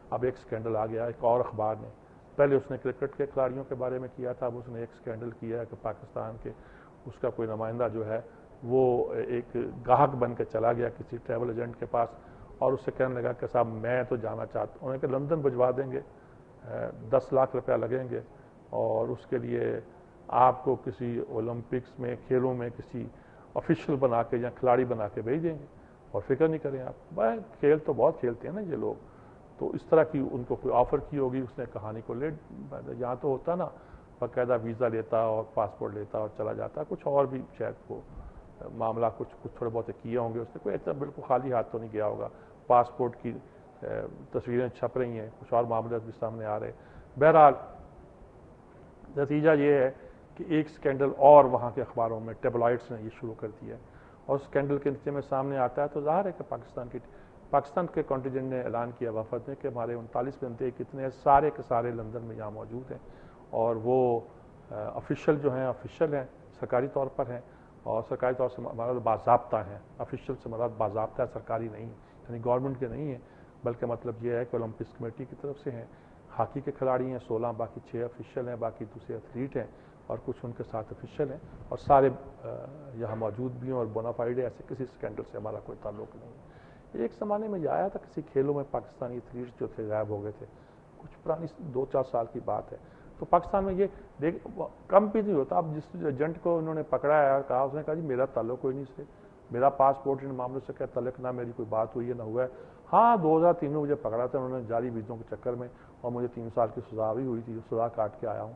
اب ایک سکینڈل آ گیا ایک اور اخبار نے، پہلے اس نے کرکٹ کے کھلاڑیوں کے بارے میں کیا تھا، اب اس نے ایک سکینڈل کیا ہے کہ پاکستان کے اس کا کوئی نمائندہ جو ہے وہ ایک گاہک بن کے چلا گیا کسی ٹریول ایجنٹ کے پاس، اور اس سے کہنے لگا کہ صاحب میں تو جانا چاہتا ہوں، انہوں نے کہ لندن بھجوا دیں گے، 10 لاکھ روپیہ لگیں گے، اور اس کے لیے آپ کو کسی اولمپکس میں کھیلوں میں کسی آفیشیل بنا کے یا کھلاڑی بنا کے بھیج دیں گے، اور فکر نہیں کریں آپ، بھائی کھیل تو بہت کھیلتے ہیں نا یہ لوگ، تو اس طرح کی ان کو کوئی آفر کی ہوگی، اس نے کہانی کو یہاں تو ہوتا نا باقاعدہ ویزا لیتا اور پاسپورٹ لیتا اور چلا جاتا، کچھ اور بھی شاید وہ معاملہ کچھ تھوڑے بہت کیے ہوں گے اس نے، کوئی ایسا بالکل خالی ہاتھ تو نہیں گیا ہوگا، پاسپورٹ کی تصویریں چھپ رہی ہیں، کچھ اور معاملات بھی سامنے آ رہے ہیں۔ بہرحال نتیجہ یہ ہے کہ ایک سکینڈل اور وہاں کے اخباروں میں ٹیبلائڈس نے یہ شروع کر دیا ہے، اور سکینڈل کے نتیجے میں سامنے آتا ہے تو ظاہر ہے کہ پاکستان کے کانٹینجنٹ نے اعلان کیا وفد نے کہ ہمارے 39 بندے کتنے سارے کے سارے لندن میں یہاں موجود ہیں، اور وہ آفیشیل جو ہیں آفیشیل ہیں، سرکاری طور پر ہیں، اور سرکاری طور سے مراد باضابطہ ہیں، آفیشیل سے مراد باضابطہ ہے، سرکاری نہیں، یعنی گورنمنٹ کے نہیں ہیں، بلکہ مطلب یہ ہے کہ اولمپکس کمیٹی کی طرف سے ہیں، ہاکی کے کھلاڑی ہیں 16، باقی 6 آفیشیل ہیں، باقی دوسرے ایتھلیٹ ہیں، اور کچھ ان کے ساتھ آفیشیل ہیں، اور سارے یہاں موجود بھی ہیں اور بونافائیڈ ایسے کسی سکینڈل سے ہمارا کوئی تعلق نہیں ہے۔ ایک زمانے میں یہ آیا تھا کسی کھیلوں میں پاکستانی ایتھلیٹس جو تھے غائب ہو گئے تھے، کچھ پرانی 2-4 سال کی بات ہے، تو پاکستان میں یہ کم بھی نہیں ہوتا، اب جس ایجنٹ کو انہوں نے پکڑا ہے کہا، اس نے کہا جی میرا تعلق کوئی نہیں اس سے، میرا پاسپورٹ ان معاملوں سے کیا تعلق، نہ میری کوئی بات ہوئی ہے نہ ہوا ہے، ہاں 2003 میں مجھے پکڑا تھا انہوں نے جعلی ویزوں کے چکر میں، اور مجھے 3 سال کی سزا بھی ہوئی تھی، سزا کاٹ کے آیا ہوں،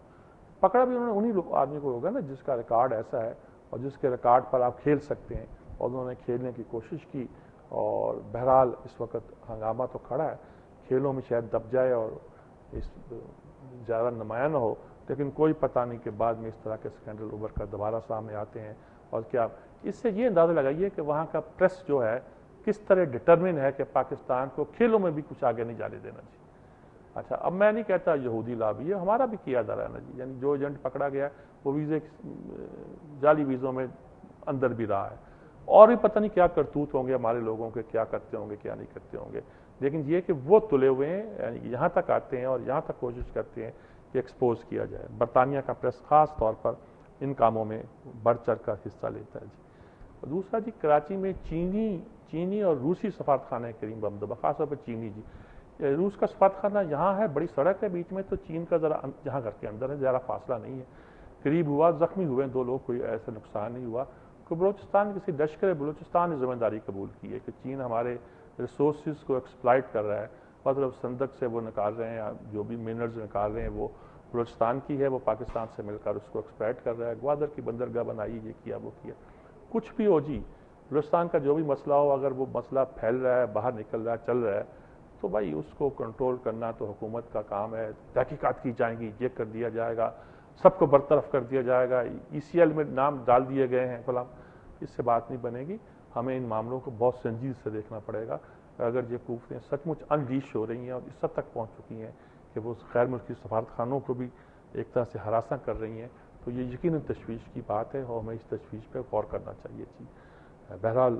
پکڑا بھی انہوں نے انہی آدمی کو ہوگا نا جس کا ریکارڈ ایسا ہے اور جس کے ریکارڈ پر آپ کھیل سکتے ہیں، اور انہوں نے کھیلنے کی کوشش کی، اور بہرحال اس وقت ہنگامہ تو کھڑا ہے، کھیلوں میں شاید دب جائے اور اس زیادہ نمایاں نہ ہو، لیکن کوئی پتہ نہیں کہ بعد میں اس طرح کے سکینڈل ابھر کر دوبارہ سامنے آتے ہیں، اور کیا اس سے یہ اندازہ لگائیے کہ وہاں کا پریس جو ہے کس طرح ڈٹرمن ہے کہ پاکستان کو کھیلوں میں بھی کچھ آگے نہیں جانے دینا جی۔ اچھا اب میں نہیں کہتا یہودی لابی ہے، ہمارا بھی کیا جا رہا ہے نا جی، یعنی جو ایجنٹ پکڑا گیا وہ ویزے جعلی ویزوں میں اندر بھی رہا ہے، اور بھی پتہ نہیں کیا کرتوت ہوں گے ہمارے لوگوں کے، کیا کرتے ہوں گے کیا نہیں کرتے ہوں گے، لیکن یہ کہ وہ تلے ہوئے ہیں، یعنی یہاں تک آتے ہیں اور یہاں تک کوشش کرتے ہیں کہ ایکسپوز کیا جائے۔ برطانیہ کا پریس خاص طور پر ان کاموں میں بڑھ چڑھ کر حصہ لیتا ہے جی۔ دوسرا جی کراچی میں چینی اور روسی سفارتخانہ کریم بم دبا، خاص طور پر چینی جی، روس کا سفارتخانہ یہاں ہے، بڑی سڑک ہے بیچ میں، تو چین کا ذرا یہاں گھر کے اندر ہے، زیادہ فاصلہ نہیں ہے، قریب ہوا، زخمی ہوئے 2 لوگ، کوئی ایسا نقصان نہیں ہوا، کہ بلوچستان کسی لشکر بلوچستان نے ذمہ داری قبول کی ہے کہ چین ہمارے ریسورسز کو ایکسپلائٹ کر رہا ہے، مطلب سندق سے وہ نکال رہے ہیں، جو بھی منرلز نکال رہے ہیں وہ بلوچستان کی ہے، وہ پاکستان سے مل کر اس کو ایکسپلائٹ کر رہا ہے، گوادر کی بندرگاہ بنائی، یہ کیا وہ کیا، کچھ بھی ہو جی، بلوچستان کا جو بھی مسئلہ ہو، اگر وہ مسئلہ پھیل رہا ہے، باہر نکل رہا ہے، چل رہا ہے، تو بھائی اس کو کنٹرول کرنا تو حکومت کا کام ہے، تحقیقات کی جائیں گی، یہ کر دیا جائے گا، سب کو برطرف کر دیا جائے گا، ECL میں نام ڈال دیے گئے ہیں فلاں، اس سے بات نہیں بنے گی، ہمیں ان معاملوں کو بہت سنجیدگی سے دیکھنا پڑے گا، اگر یہ قوتیں سچ مچ انلیش ہو رہی ہیں اور اس حد تک پہنچ چکی ہیں کہ وہ غیر ملکی سفارتخانوں کو بھی ایک طرح سے ہراساں کر رہی ہیں، تو یہ یقیناً تشویش کی بات ہے، اور ہمیں اس تشویش پہ غور کرنا چاہیے جی۔ بہرحال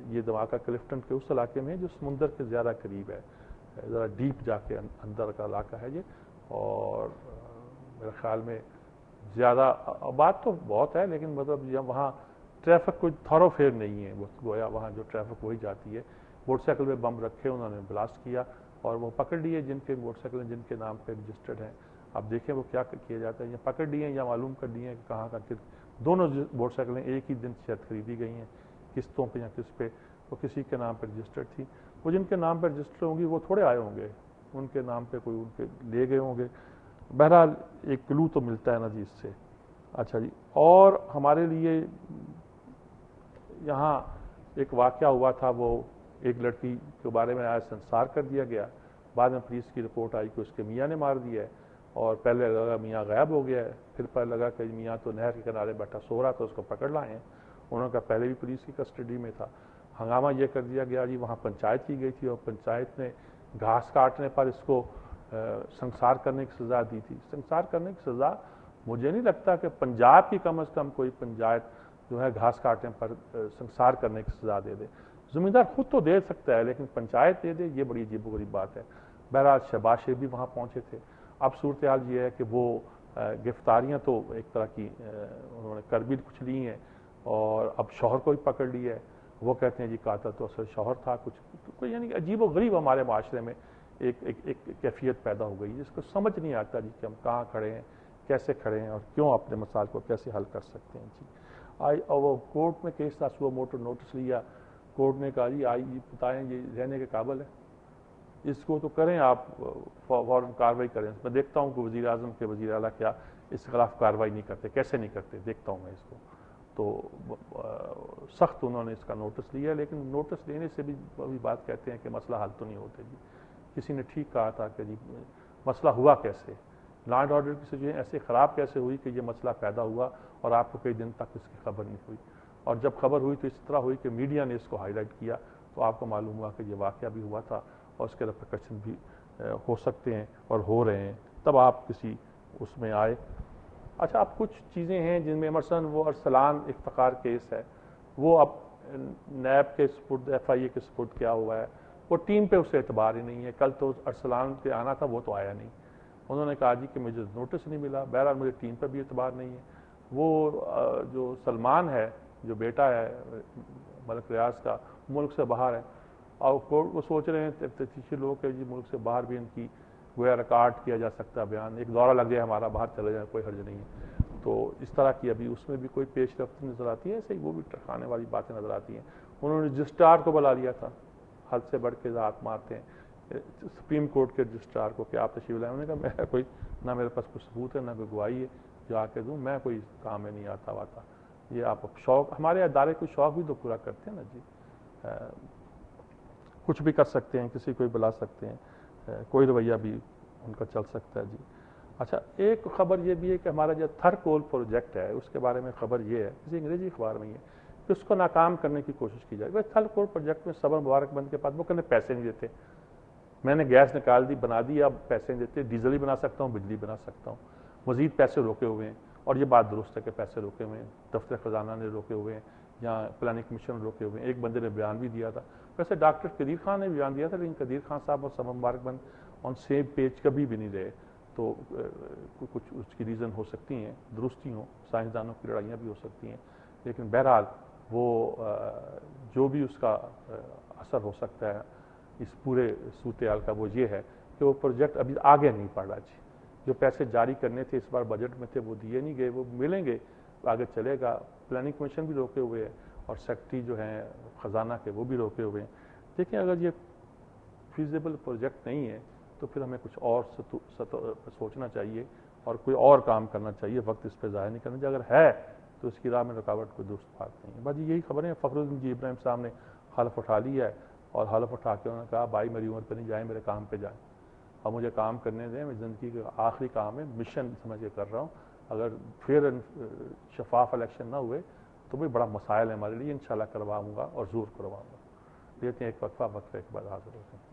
یہ دھماکہ کلفٹن کے اس علاقے میں جو سمندر کے زیادہ قریب ہے، ذرا ڈیپ جا کے اندر کا علاقہ ہے یہ، اور میرے خیال میں زیادہ بات تو بہت ہے، لیکن مطلب وہاں ٹریفک کوئی تھورو فیئر نہیں ہے، وہ گویا وہاں جو ٹریفک وہی جاتی ہے، موٹر سائیکل میں بم رکھے انہوں نے بلاسٹ کیا، اور وہ پکڑ لیے جن کے موٹر سائیکل جن کے نام پہ رجسٹرڈ ہیں، اب دیکھیں وہ کیا کیا جاتا ہے، یا پکڑ لیے یا معلوم کر لیے کہ کہاں کا دونوں موٹر سائیکلیں ایک ہی دن شاید خریدی گئی ہیں، قسطوں پہ یا کس پہ، وہ کسی کے نام پہ رجسٹرڈ تھی، وہ جن کے نام پہ رجسٹر ہوں گی وہ تھوڑے آئے ہوں گے، ان کے نام پہ کوئی ان کے لے گئے ہوں گے، بہرحال ایک کلو تو ملتا ہے نا جی اس سے۔ اچھا جی، اور ہمارے لیے یہاں ایک واقعہ ہوا تھا، وہ ایک لڑکی کے بارے میں آج سنسار کر دیا گیا، بعد میں پولیس کی رپورٹ آئی کہ اس کے میاں نے مار دیا ہے، اور پہلے لگا میاں غائب ہو گیا ہے، پھر پتہ لگا کہ میاں تو نہر کے کنارے بیٹھا سو رہا تھا، اس کو پکڑ لائے ہیں، انہوں نے کہا پہلے بھی پولیس کی کسٹڈی میں تھا، ہنگامہ یہ کر دیا گیا جی، وہاں پنچایت کی گئی تھی اور پنچایت نے گھاس کاٹنے پر اس کو سنسار کرنے کی سزا دی تھی۔ سنسار کرنے کی سزا مجھے نہیں لگتا کہ پنجاب کی کم از کم کوئی پنچایت جو ہے گھاس کاٹنے پر سنسار کرنے کی سزا دے دے، زمیندار خود تو دے سکتا ہے لیکن پنچایت دے دے، یہ بڑی عجیب و غریب بات ہے۔ بہرحال شہباز شریف بھی وہاں پہنچے تھے. اب صورتحال یہ ہے کہ وہ گرفتاریاں تو ایک طرح کی انہوں نے کر بھی کچھ لی ہیں, اور اب شوہر کو بھی پکڑ لیا ہے. وہ کہتے ہیں جی قاتل تو اصل شوہر تھا. کوئی یعنی عجیب و غریب ہمارے معاشرے میں ایک کیفیت پیدا ہو گئی جس کو سمجھ نہیں آتا جی کہ ہم کہاں کھڑے ہیں, کیسے کھڑے ہیں, اور کیوں اپنے مسائل کو کیسے حل کر سکتے ہیں. جی وہ کورٹ میں کیس تھا, صبح موٹر نوٹس لیا, کورٹ نے کہا جی آئی بتائیں یہ رہنے کے قابل ہے, اس کو تو کریں آپ, فوراً کارروائی کریں. میں دیکھتا ہوں کہ وزیر اعظم کے وزیر اعلیٰ کیا اس کے خلاف کارروائی نہیں کرتے, کیسے نہیں کرتے, دیکھتا ہوں میں اس کو. تو سخت انہوں نے اس کا نوٹس لیا, لیکن نوٹس لینے سے بھی ابھی بات کہتے ہیں کہ مسئلہ حل تو نہیں ہوتے جی. کسی نے ٹھیک کہا تھا کہ جی مسئلہ ہوا کیسے, لا اینڈ آرڈر کی سچویشن ایسے خراب کیسے ہوئی کہ یہ مسئلہ پیدا ہوا اور آپ کو کئی دن تک اس کی خبر نہیں ہوئی, اور جب خبر ہوئی تو اس طرح ہوئی کہ میڈیا نے اس کو ہائی لائٹ کیا, تو آپ کو معلوم ہوا کہ یہ واقعہ بھی ہوا تھا اور اس کے ریپرکشن بھی ہو سکتے ہیں اور ہو رہے ہیں. تب آپ کسی اس میں آئے. اچھا, اب کچھ چیزیں ہیں جن میں مثلاً وہ ارسلان افتخار کیس ہے, وہ اب نیب کے سپرد, ایف آئی اے کے سپرد کیا ہوا ہے, وہ ٹیم پہ اسے اعتبار ہی نہیں ہے. کل تو ارسلان کے آنا تھا, وہ تو آیا نہیں. انہوں نے کہا جی کہ مجھے نوٹس نہیں ملا. بہرحال مجھے ٹیم پر بھی اعتبار نہیں ہے. وہ جو سلمان ہے, جو بیٹا ہے ملک ریاض کا, ملک سے باہر ہے, اور وہ سوچ رہے ہیں تفتیشی لوگ کہ جی ملک سے باہر بھی ان کی گویا ریکارڈ کیا جا سکتا ہے بیان, ایک دورہ لگ جائے ہمارا, باہر چلے جائیں, کوئی حرج نہیں ہے. تو اس طرح کی ابھی اس میں بھی کوئی پیش رفت نظر آتی ہے, ایسے ہی وہ بھی ٹرکانے والی باتیں نظر آتی ہیں. انہوں نے رجسٹرار کو بلا لیا تھا, حد سے بڑھ کے ذات مارتے ہیں سپریم کورٹ کے رجسٹرار کو کہ آپ تشریف لائیں. انہوں نے کہا میں کوئی, نہ میرے پاس کوئی ثبوت ہے, نہ کوئی گواہی ہے جا کے دوں, میں کوئی کام میں نہیں آتا واتا. یہ آپ شوق, ہمارے ادارے کوئی شوق بھی تو پورا کرتے ہیں نا جی, کچھ بھی کر سکتے ہیں, کسی کو بھی بلا سکتے ہیں, کوئی رویہ بھی ان کا چل سکتا ہے جی. اچھا, ایک خبر یہ بھی ہے کہ ہمارا جو تھر کول پروجیکٹ ہے اس کے بارے میں خبر یہ ہے, کسی انگریزی اخبار میں ہے, کہ اس کو ناکام کرنے کی کوشش کی جائے. تھر کول پروجیکٹ میں صبر مبارک بند کے پاس وہ کہتے پیسے نہیں دیتے. میں نے گیس نکال دی, بنا دی, اب پیسے نہیں دیتے. ڈیزل ہی بنا سکتا ہوں, بجلی بنا سکتا ہوں, مزید پیسے روکے ہوئے ہیں. اور یہ بات درست ہے کہ پیسے روکے ہوئے ہیں, دفتر خزانہ نے روکے ہوئے ہیں, یا پلاننگ کمیشن روکے ہوئے ہیں. ایک بندے نے بیان بھی دیا تھا, ویسے ڈاکٹر قدیر خان نے بیان دیا تھا, لیکن قدیر خان صاحب اور صبر مبارک بند آن سیم پیج کبھی بھی نہیں رہے. تو کچھ اس کی ریزن ہو سکتی ہیں, درستی ہوں, سائنسدانوں کی لڑائیاں بھی ہو سکتی ہیں, لیکن بہرحال وہ جو بھی اس کا اثر ہو سکتا ہے اس پورے صورتحال کا, وہ یہ ہے کہ وہ پروجیکٹ ابھی آگے نہیں پڑ رہا جی. جو پیسے جاری کرنے تھے اس بار بجٹ میں تھے وہ دیے نہیں گئے, وہ ملیں گے, آگے چلے گا. پلاننگ کمیشن بھی روکے ہوئے ہے, اور سیکرٹری جو ہیں خزانہ کے وہ بھی روکے ہوئے ہیں. دیکھیں, اگر یہ فیزیبل پروجیکٹ نہیں ہے تو پھر ہمیں کچھ اور سوچنا چاہیے اور کوئی اور کام کرنا چاہیے, وقت اس پہ ضائع نہیں کرنا چاہیے. اگر ہے تو اس کی راہ میں رکاوٹ کوئی درست بات نہیں ہے. بس یہی خبریں. فخر الدین جی ابراہیم صاحب نے حلف اٹھا لیا ہے, اور حلف اٹھا کے انہوں نے کہا بھائی میری عمر پہ نہیں جائیں, میرے کام پہ جائیں, اور مجھے کام کرنے دیں, میں زندگی کا آخری کام ہے, مشن سمجھ کے کر رہا ہوں. اگر پھر شفاف الیکشن نہ ہوئے تو بھی بڑا مسائل ہے ہمارے لیے, انشاءاللہ کرواؤں گا اور ضرور کرواؤں گا. دیتے ہیں ایک وقفہ کے بعد حاضر ہوتے ہیں.